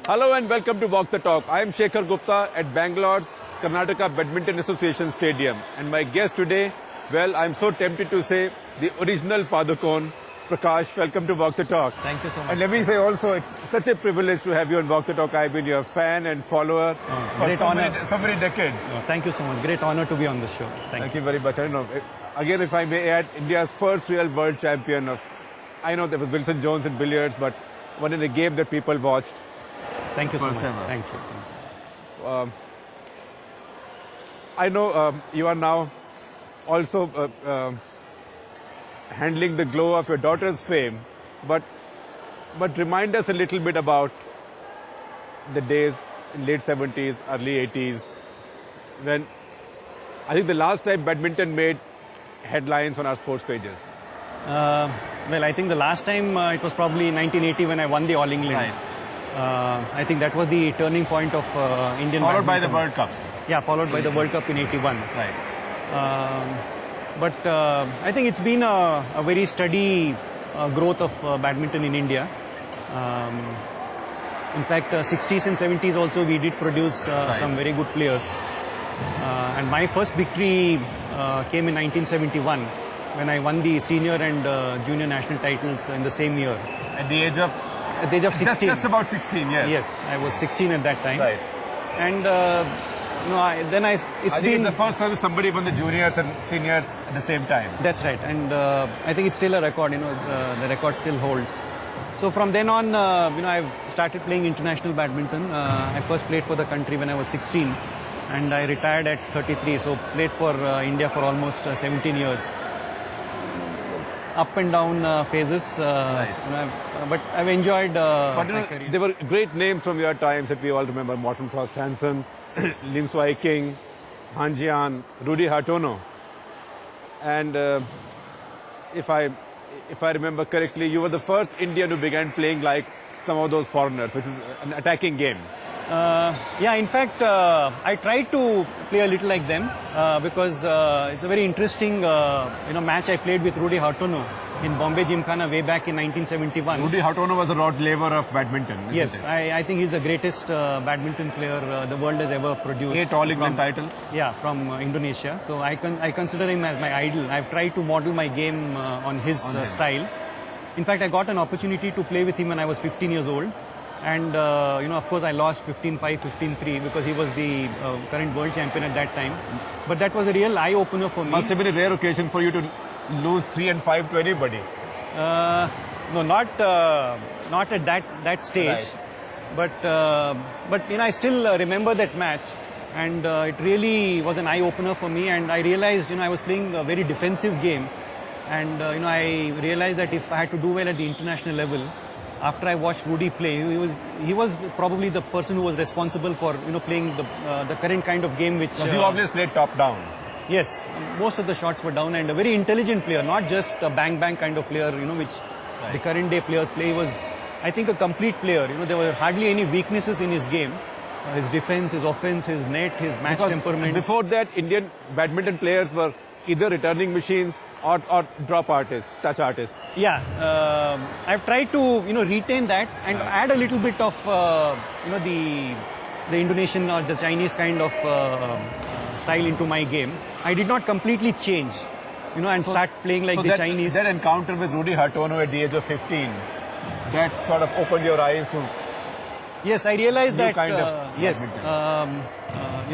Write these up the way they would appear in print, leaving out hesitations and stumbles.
Hello and welcome to Walk the Talk. I am Shekhar Gupta at Bangalore's Karnataka Badminton Association Stadium. And my guest today, well, I'm so tempted to say the original Padukone, Prakash. Welcome to Walk the Talk. Thank you so much. And let me say also, it's such a privilege to have you on Walk the Talk. I've been your fan and follower for so many decades. Thank you so much. Great honor to be on the show. Thank you very much. I don't know. Again, if I may add, India's first real world champion of, I know there was Wilson Jones in billiards, but one in a game that people watched. Thank you so much. Ever. Thank you. I know you are now also handling the glow of your daughter's fame, but remind us a little bit about the days in late 70s, early 80s, when I think the last time badminton made headlines on our sports pages. Well, I think the last time it was probably 1980 when I won the All England. Right. I think that was the turning point of Indian Followed badminton. by the World Cup. Yeah, followed by the World Cup in 81. Right. But I think it's been a very steady growth of badminton in India. In fact, 60s and 70s also we did produce some very good players. And my first victory came in 1971 when I won the senior and junior national titles in the same year. At the age of? At the age of 16. Just about 16, yes. Yes, I was 16 at that time. Right. And it's the first time somebody won the juniors and seniors at the same time. That's right. And I think it's still a record, the record still holds. So from then on, I've started playing international badminton. I first played for the country when I was 16 and I retired at 33. So played for India for almost 17 years. Up and down phases, but I've enjoyed my career. There were great names from your times that we all remember: Morton Frost Hansen, Lim Swai King, Han Jian, Rudy Hartono. And if I remember correctly, you were the first Indian who began playing like some of those foreigners, which is an attacking game. Yeah, in fact, I tried to play a little like them because it's a very interesting, match I played with Rudy Hartono in Bombay Gymkhana way back in 1971. Rudy Hartono was a Rod Laver of badminton. Yes, I think he's the greatest badminton player the world has ever produced. 8 All England titles. Yeah, from Indonesia. So I consider him as my idol. I've tried to model my game on his style. In fact, I got an opportunity to play with him when I was 15 years old. And, of course, I lost 15-5, 15-3 because he was the current world champion at that time. But that was a real eye-opener for me. Must have been a rare occasion for you to lose 3 and 5 to anybody. No, not at that stage. Right. But I still remember that match. And it really was an eye-opener for me. And I realized, I was playing a very defensive game. And, I realized that if I had to do well at the international level, after I watched Rudy play, he was probably the person who was responsible for playing the current kind of game which. He always played top down. Yes, most of the shots were down, and a very intelligent player, not just a bang kind of player, which the current day players play. He was, I think, a complete player. There were hardly any weaknesses in his game. His defense, his offense, his net, his match temperament. Before that, Indian badminton players were either returning machines or drop artists, touch artists. Yeah, I've tried to retain that and add a little bit of the Indonesian or the Chinese kind of style into my game. I did not completely change, and start playing like the Chinese. That encounter with Rudy Hartono at the age of 15, that sort of opened your eyes to. Yes, I realized that kind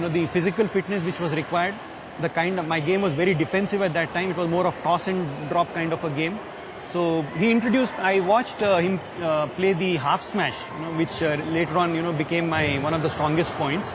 of the physical fitness which was required. My game was very defensive at that time. It was more of toss and drop kind of a game. So I watched him play the half smash, which later on, became one of the strongest points.